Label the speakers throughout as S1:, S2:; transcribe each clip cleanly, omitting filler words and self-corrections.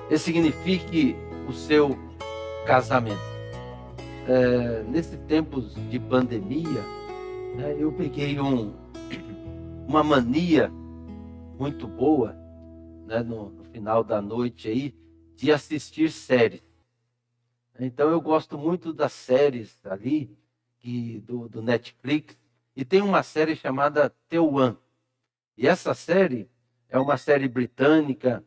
S1: ressignifique o seu casamento. Nesse tempos de pandemia, eu peguei uma mania muito boa, no final da noite aí, de assistir séries. Então eu gosto muito das séries ali do Netflix, e tem uma série chamada The One. E essa série é uma série britânica,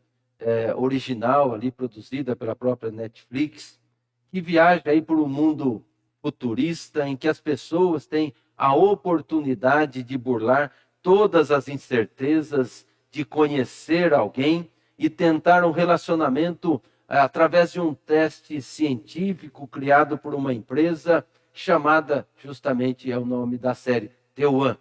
S1: original ali, produzida pela própria Netflix, que viaja aí por um mundo futurista em que as pessoas têm a oportunidade de burlar todas as incertezas, de conhecer alguém e tentar um relacionamento através de um teste científico criado por uma empresa chamada, justamente é o nome da série, The One.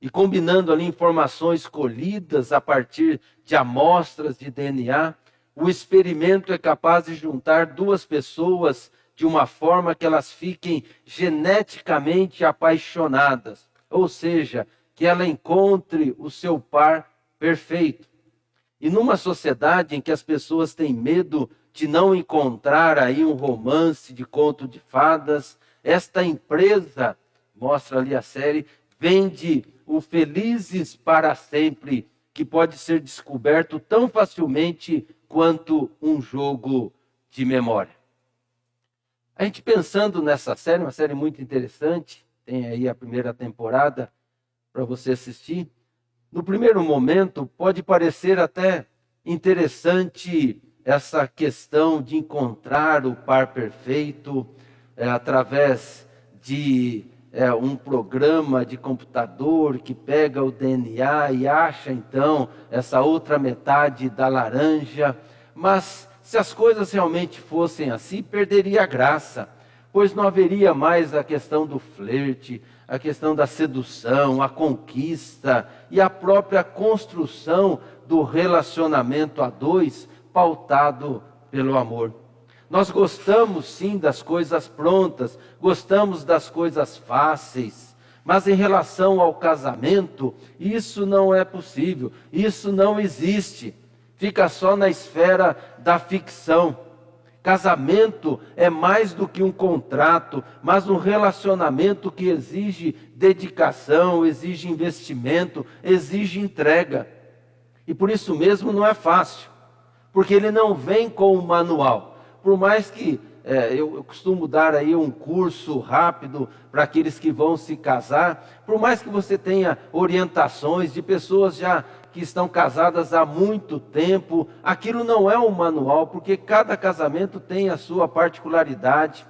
S1: E combinando ali informações colhidas a partir de amostras de DNA, o experimento é capaz de juntar duas pessoas de uma forma que elas fiquem geneticamente apaixonadas, ou seja, que ela encontre o seu par perfeito. E numa sociedade em que as pessoas têm medo de não encontrar aí um romance de conto de fadas, esta empresa, mostra ali a série, vende o Felizes para Sempre, que pode ser descoberto tão facilmente quanto um jogo de memória. A gente pensando nessa série, uma série muito interessante, tem aí a primeira temporada para você assistir. No primeiro momento, pode parecer até interessante essa questão de encontrar o par perfeito através de um programa de computador que pega o DNA e acha então essa outra metade da laranja. Mas se as coisas realmente fossem assim, perderia a graça, pois não haveria mais a questão do flerte, a questão da sedução, a conquista e a própria construção do relacionamento a dois, pautado pelo amor. Nós gostamos sim das coisas prontas, gostamos das coisas fáceis, mas em relação ao casamento, isso não é possível, isso não existe, fica só na esfera da ficção. Casamento é mais do que um contrato, mas um relacionamento que exige dedicação, exige investimento, exige entrega. E por isso mesmo não é fácil, porque ele não vem com um manual. Por mais que eu costumo dar aí um curso rápido para aqueles que vão se casar, por mais que você tenha orientações de pessoas já que estão casadas há muito tempo, aquilo não é um manual, porque cada casamento tem a sua particularidade,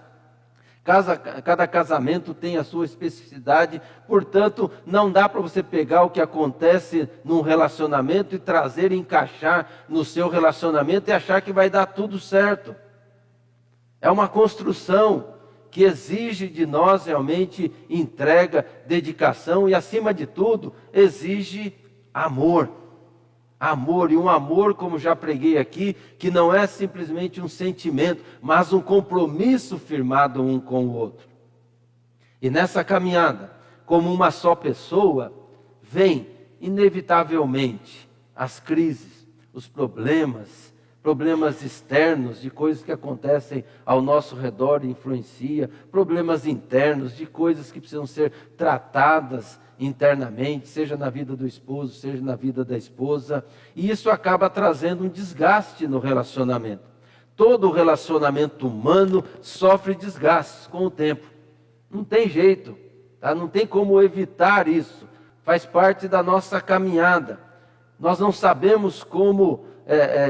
S1: cada casamento tem a sua especificidade, portanto, não dá para você pegar o que acontece num relacionamento e trazer e encaixar no seu relacionamento e achar que vai dar tudo certo. É uma construção que exige de nós realmente entrega, dedicação e, acima de tudo, exige amor. Amor, e um amor, como já preguei aqui, que não é simplesmente um sentimento, mas um compromisso firmado um com o outro. E nessa caminhada, como uma só pessoa, vem inevitavelmente as crises, os problemas externos, de coisas que acontecem ao nosso redor e influencia, problemas internos, de coisas que precisam ser tratadas internamente, seja na vida do esposo, seja na vida da esposa, e isso acaba trazendo um desgaste no relacionamento. Todo relacionamento humano sofre desgastes com o tempo, não tem jeito, tá? Não tem como evitar isso, faz parte da nossa caminhada. Nós não sabemos como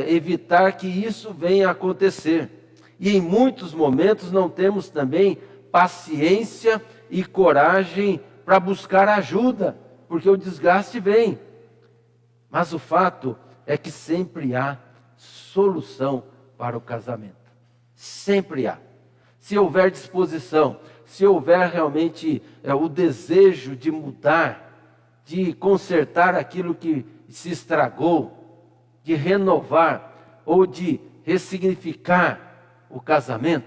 S1: evitar que isso venha a acontecer. E em muitos momentos não temos também paciência e coragem para buscar ajuda, porque o desgaste vem. Mas o fato é que sempre há solução para o casamento. Sempre há. Se houver disposição, se houver realmente o desejo de mudar, de consertar aquilo que se estragou, de renovar ou de ressignificar o casamento,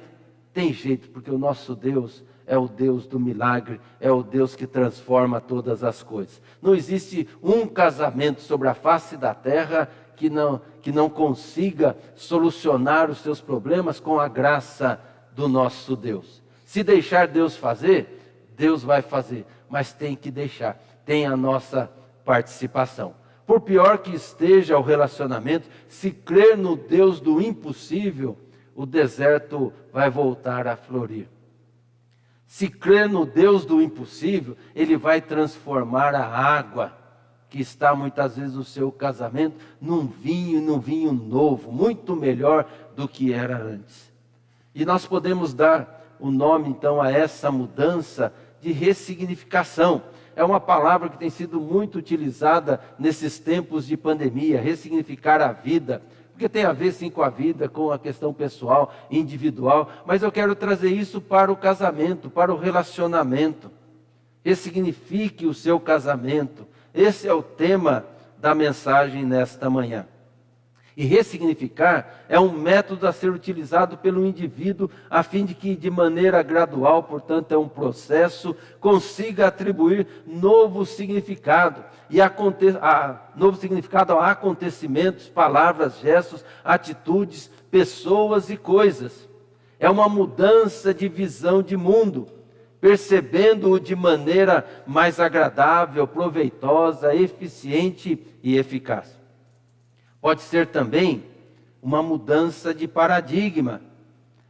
S1: tem jeito, porque o nosso Deus é o Deus do milagre, é o Deus que transforma todas as coisas. Não existe um casamento sobre a face da terra que não consiga solucionar os seus problemas com a graça do nosso Deus. Se deixar Deus fazer, Deus vai fazer, mas tem que deixar, tem a nossa participação. Por pior que esteja o relacionamento, se crer no Deus do impossível, o deserto vai voltar a florir. Se crer no Deus do impossível, Ele vai transformar a água que está muitas vezes no seu casamento num vinho novo, muito melhor do que era antes. E nós podemos dar o nome então a essa mudança de ressignificação. É uma palavra que tem sido muito utilizada nesses tempos de pandemia, ressignificar a vida, porque tem a ver sim com a vida, com a questão pessoal, individual, mas eu quero trazer isso para o casamento, para o relacionamento. Ressignifique o seu casamento. Esse é o tema da mensagem nesta manhã. E ressignificar é um método a ser utilizado pelo indivíduo a fim de que, de maneira gradual, portanto é um processo, consiga atribuir novo significado novo significado a acontecimentos, palavras, gestos, atitudes, pessoas e coisas. É uma mudança de visão de mundo, percebendo-o de maneira mais agradável, proveitosa, eficiente e eficaz. Pode ser também uma mudança de paradigma,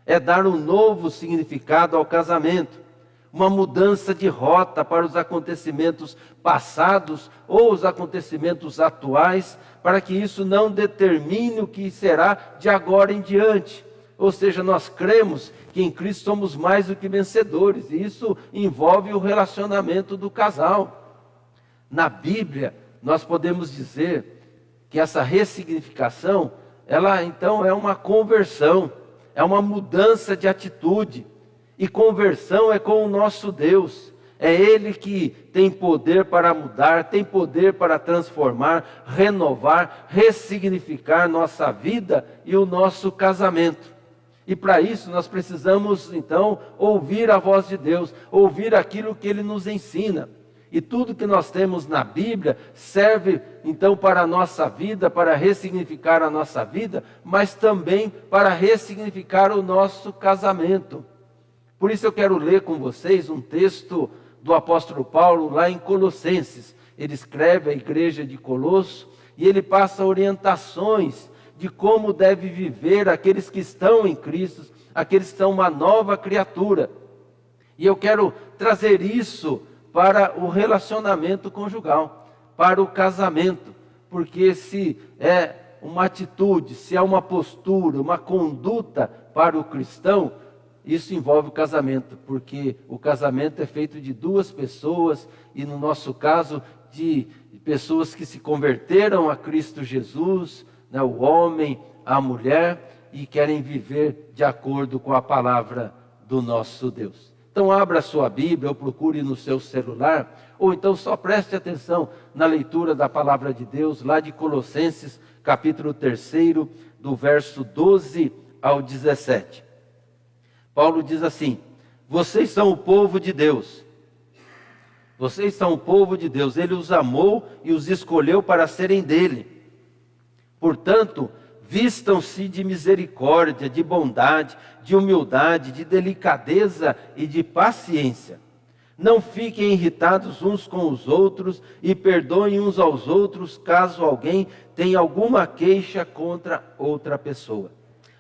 S1: é dar um novo significado ao casamento, uma mudança de rota para os acontecimentos passados ou os acontecimentos atuais, para que isso não determine o que será de agora em diante. Ou seja, nós cremos que em Cristo somos mais do que vencedores, e isso envolve o relacionamento do casal. Na Bíblia, nós podemos dizer que essa ressignificação, ela então é uma conversão, é uma mudança de atitude. E conversão é com o nosso Deus. É Ele que tem poder para mudar, tem poder para transformar, renovar, ressignificar nossa vida e o nosso casamento. E para isso nós precisamos então ouvir a voz de Deus, ouvir aquilo que Ele nos ensina. E tudo que nós temos na Bíblia serve então para a nossa vida, para ressignificar a nossa vida, mas também para ressignificar o nosso casamento. Por isso eu quero ler com vocês um texto do apóstolo Paulo lá em Colossenses. Ele escreve à igreja de Colosso e ele passa orientações de como deve viver aqueles que estão em Cristo, aqueles que são uma nova criatura. E eu quero trazer isso para o relacionamento conjugal, para o casamento, porque se é uma atitude, se é uma postura, uma conduta para o cristão, isso envolve o casamento, porque o casamento é feito de duas pessoas, e no nosso caso, de pessoas que se converteram a Cristo Jesus, né, o homem, a mulher, e querem viver de acordo com a palavra do nosso Deus. Então abra a sua Bíblia, ou procure no seu celular, ou então só preste atenção na leitura da palavra de Deus, lá de Colossenses, capítulo 3, do verso 12 ao 17. Paulo diz assim: vocês são o povo de Deus. Vocês são o povo de Deus. Ele os amou e os escolheu para serem dele. Portanto, vistam-se de misericórdia, de bondade, de humildade, de delicadeza e de paciência. Não fiquem irritados uns com os outros e perdoem uns aos outros caso alguém tenha alguma queixa contra outra pessoa.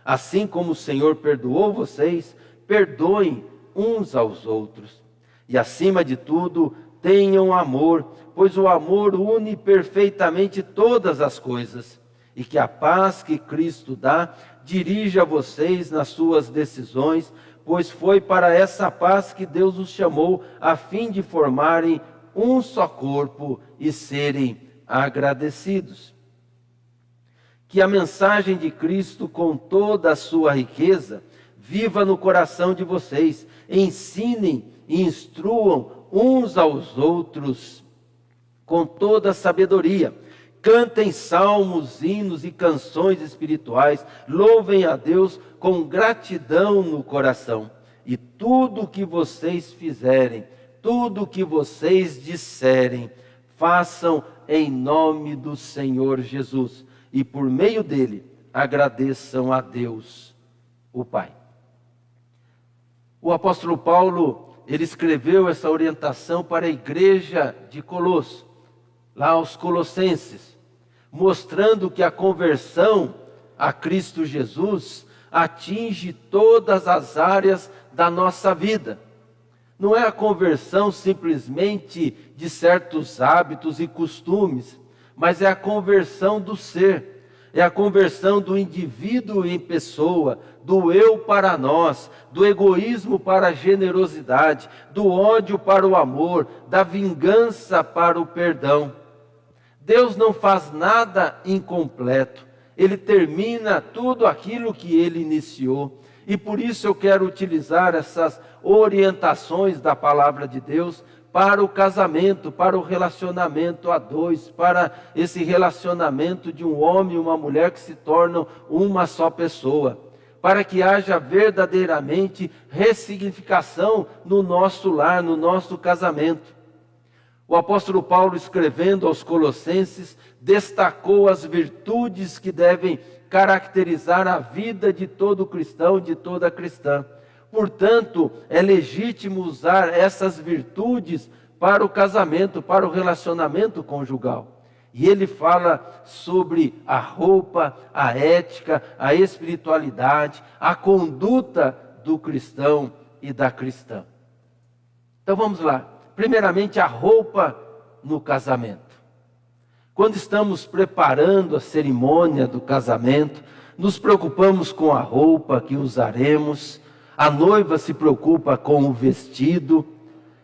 S1: Assim como o Senhor perdoou vocês, perdoem uns aos outros. E acima de tudo, tenham amor, pois o amor une perfeitamente todas as coisas. E que a paz que Cristo dá dirija vocês nas suas decisões, pois foi para essa paz que Deus os chamou, a fim de formarem um só corpo e serem agradecidos. Que a mensagem de Cristo, com toda a sua riqueza, viva no coração de vocês. Ensinem e instruam uns aos outros com toda a sabedoria. Cantem salmos, hinos e canções espirituais. Louvem a Deus com gratidão no coração. E tudo o que vocês fizerem, tudo o que vocês disserem, façam em nome do Senhor Jesus, e por meio dele agradeçam a Deus, o Pai. O apóstolo Paulo, ele escreveu essa orientação para a igreja de Colosso, lá aos Colossenses, mostrando que a conversão a Cristo Jesus atinge todas as áreas da nossa vida. Não é a conversão simplesmente de certos hábitos e costumes, mas é a conversão do ser, é a conversão do indivíduo em pessoa, do eu para nós, do egoísmo para a generosidade, do ódio para o amor, da vingança para o perdão. Deus não faz nada incompleto, Ele termina tudo aquilo que Ele iniciou. E por isso eu quero utilizar essas orientações da palavra de Deus para o casamento, para o relacionamento a dois, para esse relacionamento de um homem e uma mulher que se tornam uma só pessoa, para que haja verdadeiramente ressignificação no nosso lar, no nosso casamento. O apóstolo Paulo, escrevendo aos Colossenses, destacou as virtudes que devem caracterizar a vida de todo cristão, de toda cristã. Portanto, é legítimo usar essas virtudes para o casamento, para o relacionamento conjugal. E ele fala sobre a roupa, a ética, a espiritualidade, a conduta do cristão e da cristã. Então vamos lá. Primeiramente, a roupa no casamento. Quando estamos preparando a cerimônia do casamento, nos preocupamos com a roupa que usaremos. A noiva se preocupa com o vestido.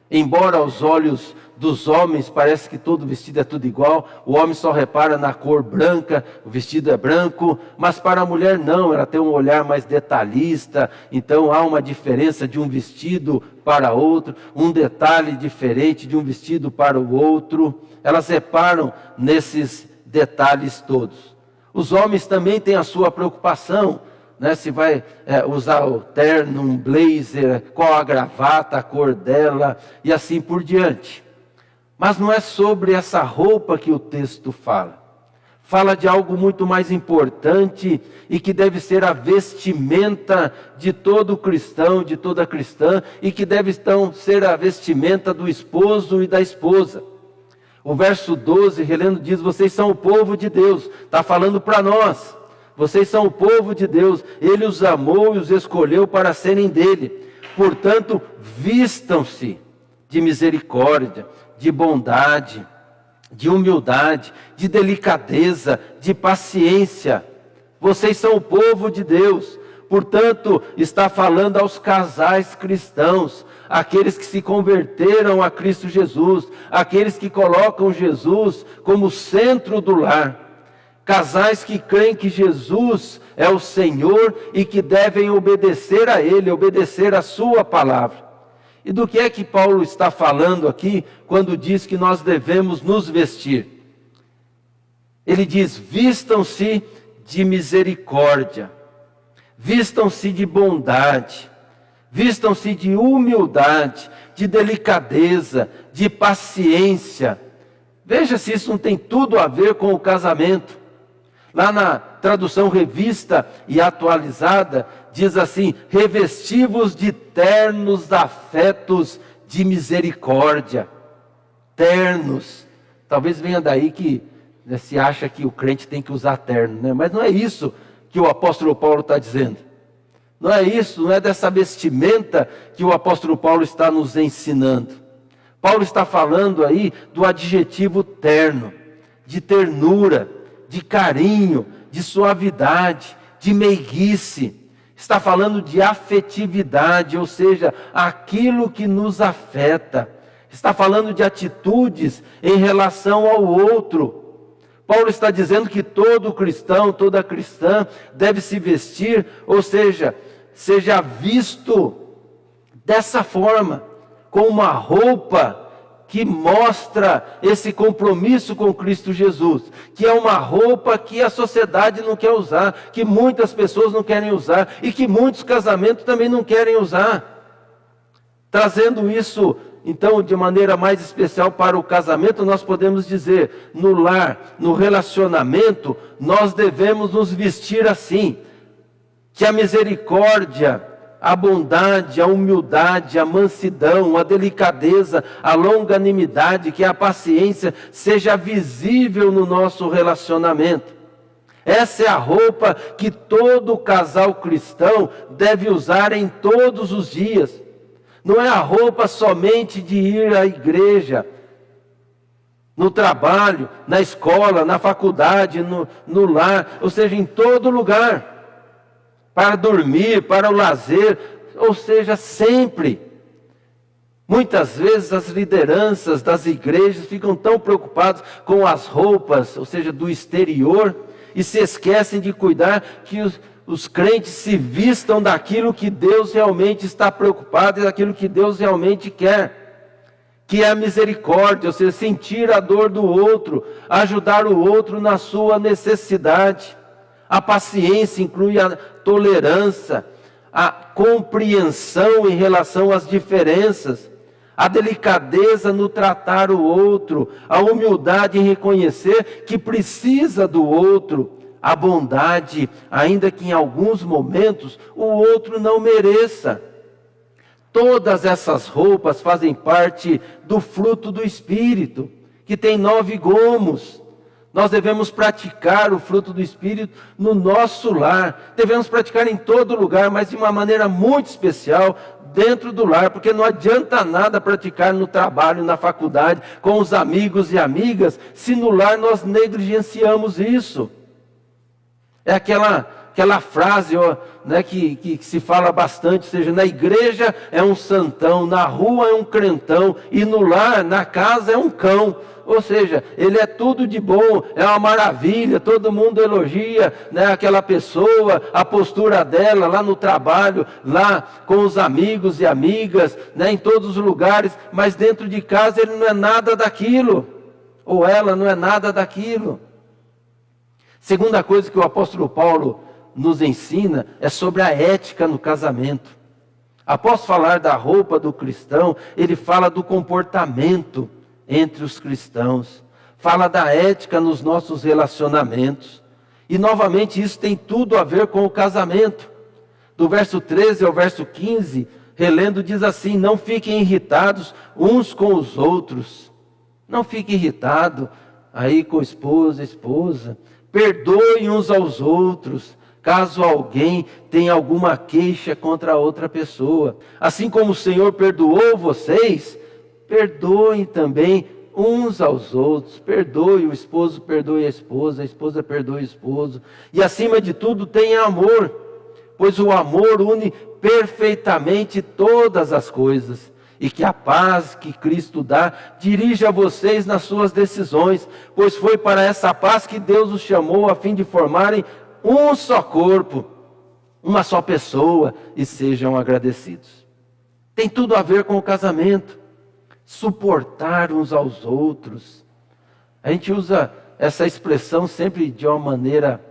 S1: Embora aos olhos dos homens parece que todo vestido é tudo igual, o homem só repara na cor branca, o vestido é branco, mas para a mulher não, ela tem um olhar mais detalhista, então há uma diferença de um vestido para outro, um detalhe diferente de um vestido para o outro, elas reparam nesses detalhes todos. Os homens também têm a sua preocupação, se vai usar o terno, um blazer, qual a gravata, a cor dela e assim por diante. Mas não é sobre essa roupa que o texto fala. Fala de algo muito mais importante e que deve ser a vestimenta de todo cristão, de toda cristã, e que deve então ser a vestimenta do esposo e da esposa. O verso 12, relendo, diz: vocês são o povo de Deus. Está falando para nós. Vocês são o povo de Deus, Ele os amou e os escolheu para serem dele. Portanto, vistam-se de misericórdia, de bondade, de humildade, de delicadeza, de paciência. Vocês são o povo de Deus. Portanto, está falando aos casais cristãos, aqueles que se converteram a Cristo Jesus, aqueles que colocam Jesus como centro do lar. Casais que creem que Jesus é o Senhor e que devem obedecer a Ele, obedecer a Sua palavra. E do que é que Paulo está falando aqui quando diz que nós devemos nos vestir? Ele diz: vistam-se de misericórdia, vistam-se de bondade, vistam-se de humildade, de delicadeza, de paciência. Veja se isso não tem tudo a ver com o casamento. Lá na tradução revista e atualizada, diz assim: revesti-vos de ternos afetos de misericórdia. Ternos. Talvez venha daí que se acha que o crente tem que usar terno, mas não é isso que o apóstolo Paulo está dizendo. Não é isso, não é dessa vestimenta que o apóstolo Paulo está nos ensinando. Paulo está falando aí do adjetivo terno, de ternura, de carinho, de suavidade, de meiguice. Está falando de afetividade, ou seja, aquilo que nos afeta. Está falando de atitudes em relação ao outro. Paulo está dizendo que todo cristão, toda cristã deve se vestir, ou seja, seja visto dessa forma, com uma roupa que mostra esse compromisso com Cristo Jesus, que é uma roupa que a sociedade não quer usar, que muitas pessoas não querem usar, e que muitos casamentos também não querem usar. Trazendo isso Então, de maneira mais especial para o casamento, nós podemos dizer, no lar, no relacionamento, nós devemos nos vestir assim, que a misericórdia, a bondade, a humildade, a mansidão, a delicadeza, a longanimidade, que a paciência seja visível no nosso relacionamento. Essa é a roupa que todo casal cristão deve usar em todos os dias. Não é a roupa somente de ir à igreja, no trabalho, na escola, na faculdade, no lar, ou seja, em todo lugar. Para dormir, para o lazer, ou seja, sempre. Muitas vezes as lideranças das igrejas ficam tão preocupadas com as roupas, ou seja, do exterior, e se esquecem de cuidar que os crentes se vistam daquilo que Deus realmente está preocupado e daquilo que Deus realmente quer, que é a misericórdia, ou seja, sentir a dor do outro, ajudar o outro na sua necessidade. A paciência inclui a tolerância, a compreensão em relação às diferenças, a delicadeza no tratar o outro, a humildade em reconhecer que precisa do outro, a bondade, ainda que em alguns momentos o outro não mereça. Todas essas roupas fazem parte do fruto do Espírito, que tem 9 gomos. Nós devemos praticar o fruto do Espírito no nosso lar. Devemos praticar em todo lugar, mas de uma maneira muito especial dentro do lar. Porque não adianta nada praticar no trabalho, na faculdade, com os amigos e amigas, se no lar nós negligenciamos isso. É aquela frase né, que se fala bastante, ou seja, na igreja é um santão, na rua é um crentão, e no lar, na casa é um cão. Ou seja, ele é tudo de bom, é uma maravilha, todo mundo elogia, né, aquela pessoa, a postura dela lá no trabalho, lá com os amigos e amigas, né, em todos os lugares, mas dentro de casa ele não é nada daquilo, ou ela não é nada daquilo. Segunda coisa que o apóstolo Paulo nos ensina é sobre a ética no casamento. Após falar da roupa do cristão, ele fala do comportamento entre os cristãos, fala da ética nos nossos relacionamentos, e novamente isso tem tudo a ver com o casamento. Do verso 13 ao verso 15, relendo, diz assim: não fiquem irritados uns com os outros, não fique irritado aí com esposa, perdoem uns aos outros, caso alguém tenha alguma queixa contra outra pessoa, assim como o Senhor perdoou vocês, perdoem também uns aos outros. Perdoe o esposo, perdoe a esposa perdoe o esposo. E acima de tudo tenha amor, pois o amor une perfeitamente todas as coisas. E que a paz que Cristo dá dirija vocês nas suas decisões, pois foi para essa paz que Deus os chamou, a fim de formarem um só corpo, uma só pessoa, e sejam agradecidos. Tem tudo a ver com o casamento. Suportar uns aos outros. A gente usa essa expressão sempre de uma maneira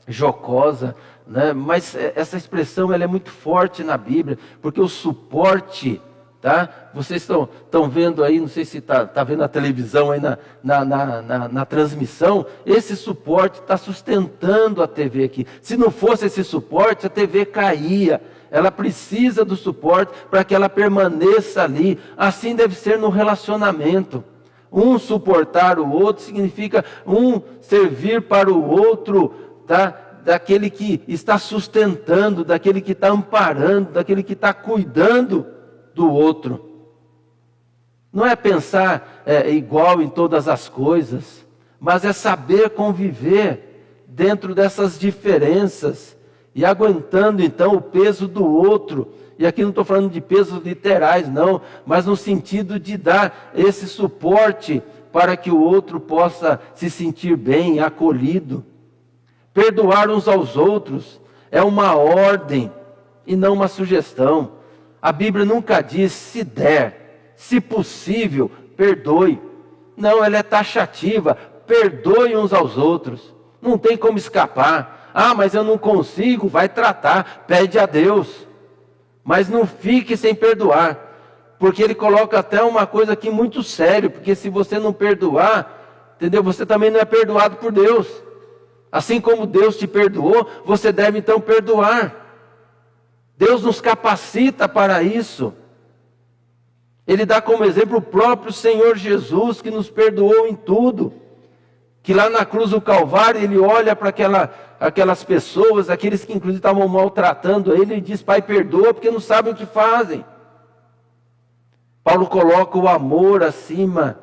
S1: jocosa, né? Mas essa expressão ela é muito forte na Bíblia, porque o suporte, tá? Vocês estão vendo aí, não sei se está vendo a televisão aí na transmissão, esse suporte está sustentando a TV aqui. Se não fosse esse suporte, a TV caía. Ela precisa do suporte para que ela permaneça ali. Assim deve ser no relacionamento. Um suportar o outro significa um servir para o outro, tá? Daquele que está sustentando, daquele que está amparando, daquele que está cuidando do outro. Não é pensar igual em todas as coisas, mas é saber conviver dentro dessas diferenças e aguentando então o peso do outro. E aqui não estou falando de pesos literais não, mas no sentido de dar esse suporte para que o outro possa se sentir bem, acolhido. Perdoar uns aos outros é uma ordem e não uma sugestão. A Bíblia nunca diz se der, se possível, perdoe. Não, ela é taxativa, perdoe uns aos outros. Não tem como escapar. Ah, mas eu não consigo, vai tratar, pede a Deus. Mas não fique sem perdoar. Porque ele coloca até uma coisa aqui muito séria, porque se você não perdoar, entendeu? Você também não é perdoado por Deus. Assim como Deus te perdoou, você deve então perdoar. Deus nos capacita para isso. Ele dá como exemplo o próprio Senhor Jesus, que nos perdoou em tudo. Que lá na cruz do Calvário, ele olha para aquelas pessoas, aqueles que inclusive estavam maltratando ele, e diz: Pai, perdoa, porque não sabem o que fazem. Paulo coloca o amor acima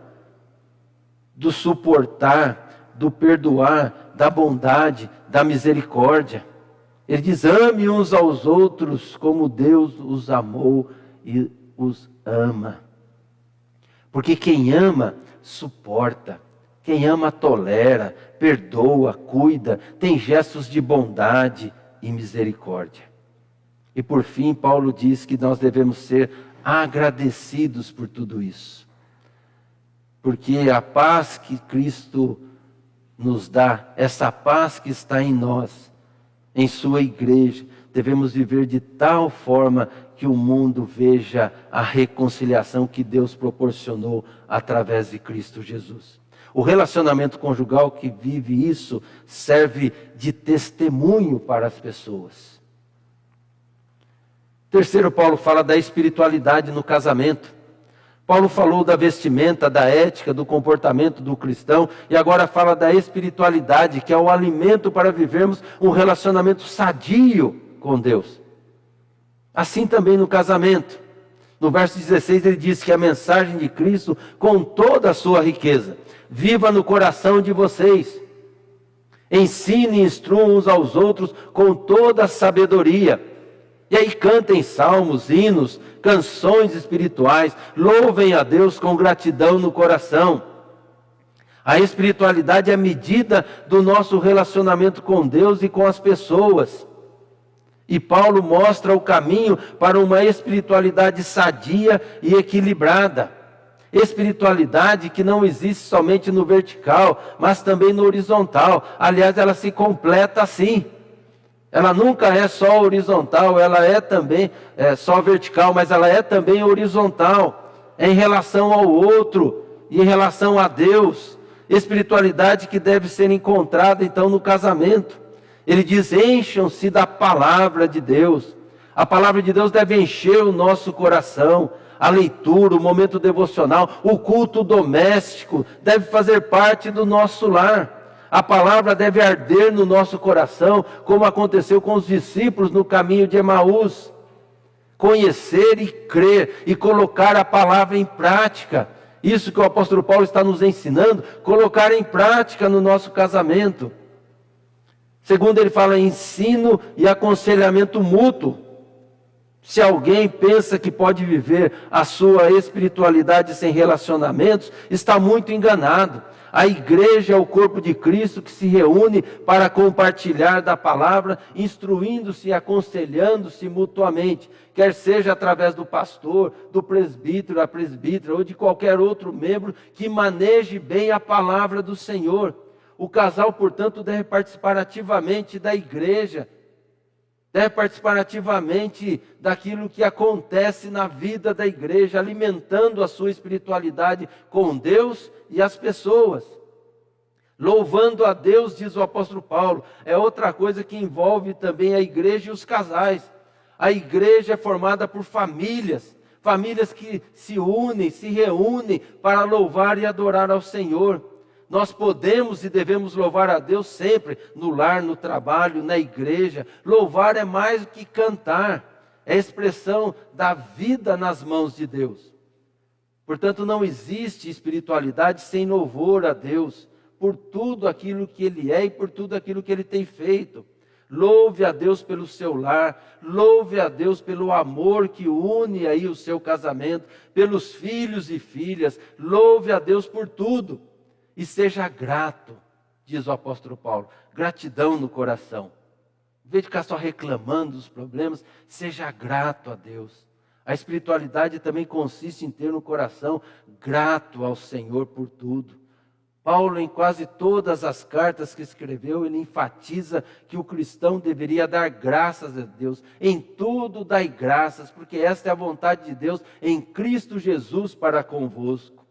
S1: do suportar, do perdoar, da bondade, da misericórdia. Ele diz: ame uns aos outros como Deus os amou e os ama. Porque quem ama, suporta. Quem ama, tolera, perdoa, cuida, tem gestos de bondade e misericórdia. E por fim, Paulo diz que nós devemos ser agradecidos por tudo isso. Porque a paz que Cristo nos dá, essa paz que está em nós, em sua igreja, devemos viver de tal forma que o mundo veja a reconciliação que Deus proporcionou através de Cristo Jesus. O relacionamento conjugal que vive isso serve de testemunho para as pessoas. Terceiro, Paulo fala da espiritualidade no casamento. Paulo falou da vestimenta, da ética, do comportamento do cristão, e agora fala da espiritualidade, que é o alimento para vivermos um relacionamento sadio com Deus. Assim também no casamento. No verso 16 ele diz que a mensagem de Cristo, com toda a sua riqueza, viva no coração de vocês. Ensine e instruam uns aos outros com toda a sabedoria. E aí cantem salmos, hinos, canções espirituais, louvem a Deus com gratidão no coração. A espiritualidade é a medida do nosso relacionamento com Deus e com as pessoas. E Paulo mostra o caminho para uma espiritualidade sadia e equilibrada. Espiritualidade que não existe somente no vertical, mas também no horizontal. Aliás, ela se completa assim. Ela nunca é só horizontal, ela é também só vertical, mas ela é também horizontal. É em relação ao outro e em relação a Deus. Espiritualidade que deve ser encontrada então no casamento. Ele diz: encham-se da palavra de Deus. A palavra de Deus deve encher o nosso coração. A leitura, o momento devocional, o culto doméstico deve fazer parte do nosso lar. A palavra deve arder no nosso coração, como aconteceu com os discípulos no caminho de Emaús. Conhecer e crer e colocar a palavra em prática. Isso que o apóstolo Paulo está nos ensinando, colocar em prática no nosso casamento. Segundo, ele fala ensino e aconselhamento mútuo. Se alguém pensa que pode viver a sua espiritualidade sem relacionamentos, está muito enganado. A igreja é o corpo de Cristo que se reúne para compartilhar da palavra, instruindo-se e aconselhando-se mutuamente, quer seja através do pastor, do presbítero, a presbítera ou de qualquer outro membro que maneje bem a palavra do Senhor. O casal, portanto, deve participar ativamente da igreja, deve participar ativamente daquilo que acontece na vida da igreja, alimentando a sua espiritualidade com Deus e as pessoas. Louvando a Deus, diz o apóstolo Paulo, é outra coisa que envolve também a igreja e os casais. A igreja é formada por famílias, famílias que se unem, se reúnem para louvar e adorar ao Senhor. Nós podemos e devemos louvar a Deus sempre, no lar, no trabalho, na igreja. Louvar é mais do que cantar, é a expressão da vida nas mãos de Deus. Portanto, não existe espiritualidade sem louvor a Deus, por tudo aquilo que Ele é e por tudo aquilo que Ele tem feito. Louve a Deus pelo seu lar, louve a Deus pelo amor que une aí o seu casamento, pelos filhos e filhas, louve a Deus por tudo. E seja grato, diz o apóstolo Paulo, gratidão no coração. Em vez de ficar só reclamando dos problemas, seja grato a Deus. A espiritualidade também consiste em ter um coração grato ao Senhor por tudo. Paulo, em quase todas as cartas que escreveu, ele enfatiza que o cristão deveria dar graças a Deus. Em tudo dai graças, porque esta é a vontade de Deus em Cristo Jesus para convosco.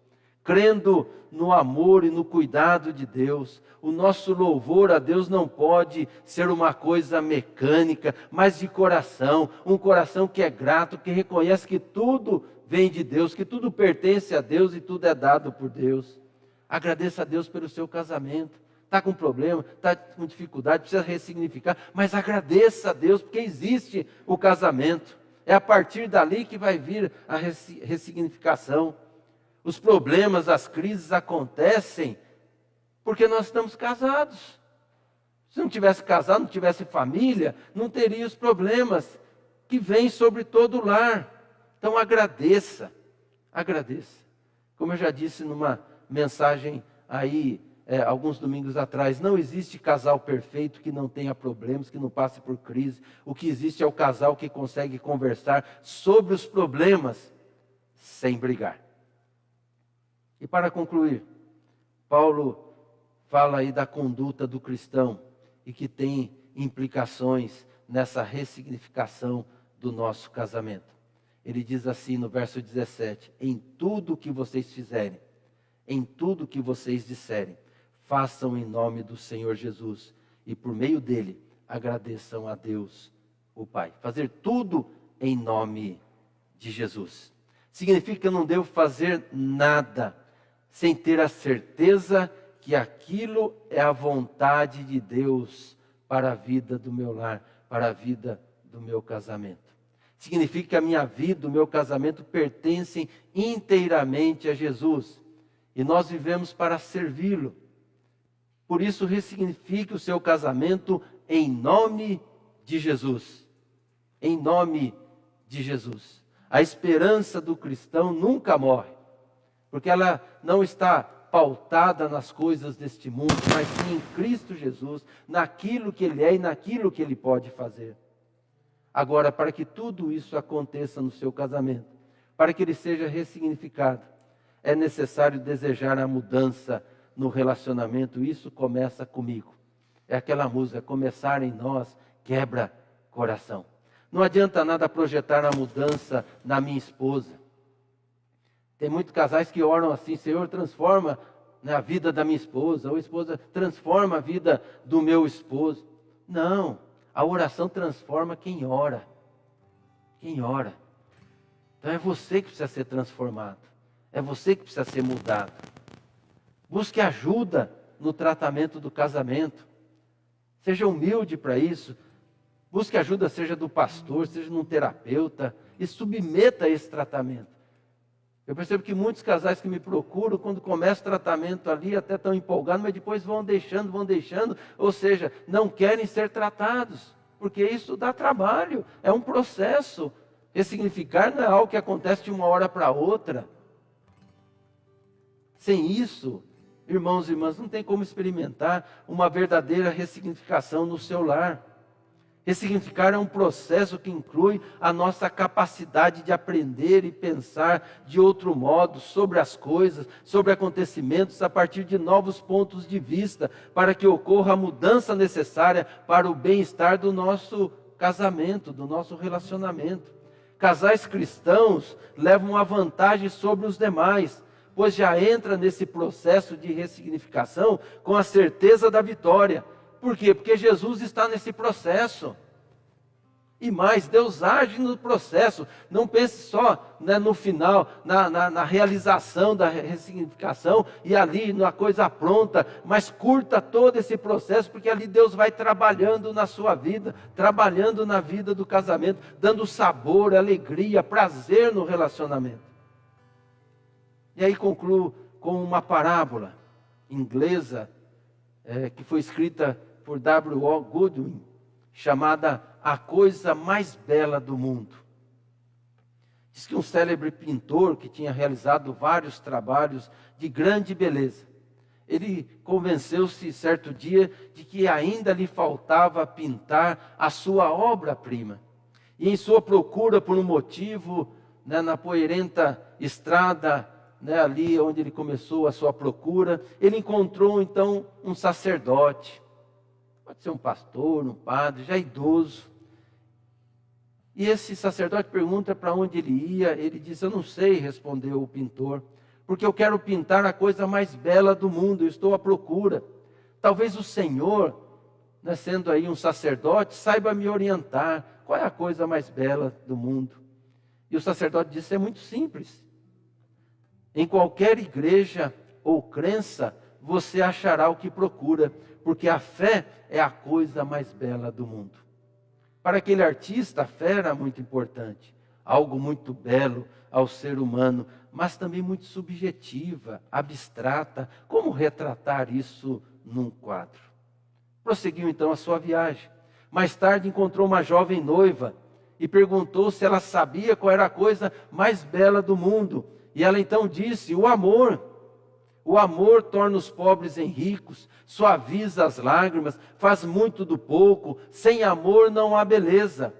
S1: Crendo no amor e no cuidado de Deus, o nosso louvor a Deus não pode ser uma coisa mecânica, mas de coração, um coração que é grato, que reconhece que tudo vem de Deus, que tudo pertence a Deus e tudo é dado por Deus. Agradeça a Deus pelo seu casamento. Está com problema, está com dificuldade, precisa ressignificar, mas agradeça a Deus, porque existe o casamento. É a partir dali que vai vir a ressignificação. Os problemas, as crises acontecem porque nós estamos casados. Se não tivesse casado, não tivesse família, não teria os problemas que vêm sobre todo o lar. Então agradeça, agradeça. Como eu já disse numa mensagem aí, alguns domingos atrás, não existe casal perfeito que não tenha problemas, que não passe por crise. O que existe é o casal que consegue conversar sobre os problemas sem brigar. E para concluir, Paulo fala aí da conduta do cristão e que tem implicações nessa ressignificação do nosso casamento. Ele diz assim no verso 17: em tudo que vocês fizerem, em tudo que vocês disserem, façam em nome do Senhor Jesus e por meio dele agradeçam a Deus, o Pai. Fazer tudo em nome de Jesus. Significa que eu não devo fazer nada sem ter a certeza que aquilo é a vontade de Deus para a vida do meu lar, para a vida do meu casamento. Significa que a minha vida, o meu casamento pertencem inteiramente a Jesus. E nós vivemos para servi-lo. Por isso, ressignifique o seu casamento em nome de Jesus. Em nome de Jesus. A esperança do cristão nunca morre. Porque ela não está pautada nas coisas deste mundo, mas sim em Cristo Jesus, naquilo que Ele é e naquilo que Ele pode fazer. Agora, para que tudo isso aconteça no seu casamento, para que ele seja ressignificado, é necessário desejar a mudança no relacionamento. Isso começa comigo. É aquela música, começar em nós quebra coração. Não adianta nada projetar a mudança na minha esposa. Tem muitos casais que oram assim: Senhor, transforma a vida da minha esposa, ou esposa, transforma a vida do meu esposo. Não, a oração transforma quem ora. Quem ora. Então é você que precisa ser transformado. É você que precisa ser mudado. Busque ajuda no tratamento do casamento. Seja humilde para isso. Busque ajuda, seja do pastor, seja de um terapeuta, e submeta a esse tratamento. Eu percebo que muitos casais que me procuram, quando começa o tratamento ali, até estão empolgados, mas depois vão deixando, ou seja, não querem ser tratados, porque isso dá trabalho, é um processo. Ressignificar não é algo que acontece de uma hora para outra. Sem isso, irmãos e irmãs, não tem como experimentar uma verdadeira ressignificação no seu lar. Ressignificar é um processo que inclui a nossa capacidade de aprender e pensar de outro modo sobre as coisas, sobre acontecimentos, a partir de novos pontos de vista, para que ocorra a mudança necessária para o bem-estar do nosso casamento, do nosso relacionamento. Casais cristãos levam uma vantagem sobre os demais, pois já entra nesse processo de ressignificação com a certeza da vitória. Por quê? Porque Jesus está nesse processo. E mais, Deus age no processo. Não pense só no final, na realização da ressignificação e ali na coisa pronta, mas curta todo esse processo, porque ali Deus vai trabalhando na sua vida, trabalhando na vida do casamento, dando sabor, alegria, prazer no relacionamento. E aí concluo com uma parábola inglesa que foi escrita por W.O. Goodwin, chamada A Coisa Mais Bela do Mundo. Diz que um célebre pintor que tinha realizado vários trabalhos de grande beleza, ele convenceu-se certo dia de que ainda lhe faltava pintar a sua obra-prima. E em sua procura por um motivo, na poeirenta estrada né, ali onde ele começou a sua procura, ele encontrou então um sacerdote, pode ser um pastor, um padre, já idoso. E esse sacerdote pergunta para onde ele ia, ele diz: eu não sei, respondeu o pintor, porque eu quero pintar a coisa mais bela do mundo, eu estou à procura. Talvez o Senhor, né, sendo aí um sacerdote, saiba me orientar, qual é a coisa mais bela do mundo? E o sacerdote disse: é muito simples. Em qualquer igreja ou crença, você achará o que procura, porque a fé é a coisa mais bela do mundo. Para aquele artista, a fé era muito importante, algo muito belo ao ser humano, mas também muito subjetiva, abstrata. Como retratar isso num quadro? Prosseguiu então a sua viagem. Mais tarde encontrou uma jovem noiva e perguntou se ela sabia qual era a coisa mais bela do mundo. E ela então disse: o amor. O amor torna os pobres em ricos, suaviza as lágrimas, faz muito do pouco. Sem amor não há beleza.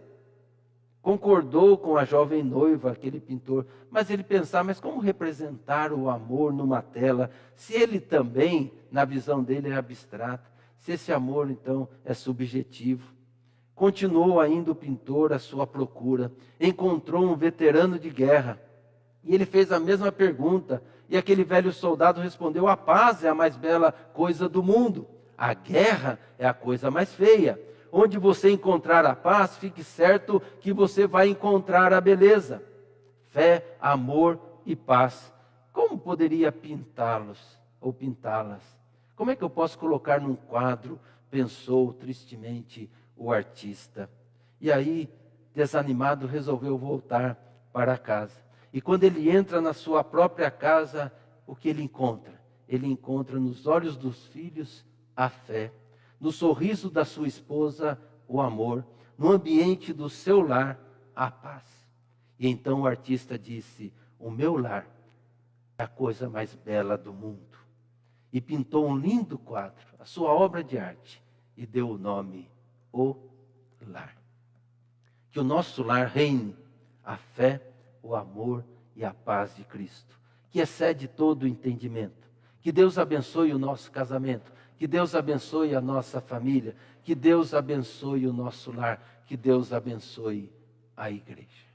S1: Concordou com a jovem noiva, aquele pintor, mas ele pensava: mas como representar o amor numa tela, se ele também, na visão dele, é abstrato, se esse amor então é subjetivo? Continuou ainda o pintor a sua procura, encontrou um veterano de guerra, e ele fez a mesma pergunta, e aquele velho soldado respondeu: a paz é a mais bela coisa do mundo, a guerra é a coisa mais feia. Onde você encontrar a paz, fique certo que você vai encontrar a beleza. Fé, amor e paz. Como poderia pintá-los ou pintá-las? Como é que eu posso colocar num quadro? Pensou tristemente o artista. E aí, desanimado, resolveu voltar para casa. E quando ele entra na sua própria casa, o que ele encontra? Ele encontra nos olhos dos filhos a fé, no sorriso da sua esposa o amor, no ambiente do seu lar a paz. E então o artista disse: o meu lar é a coisa mais bela do mundo. E pintou um lindo quadro, a sua obra de arte, e deu o nome O Lar. Que o nosso lar reine a fé, o amor e a paz de Cristo, que excede todo o entendimento. Que Deus abençoe o nosso casamento, que Deus abençoe a nossa família, que Deus abençoe o nosso lar, que Deus abençoe a igreja.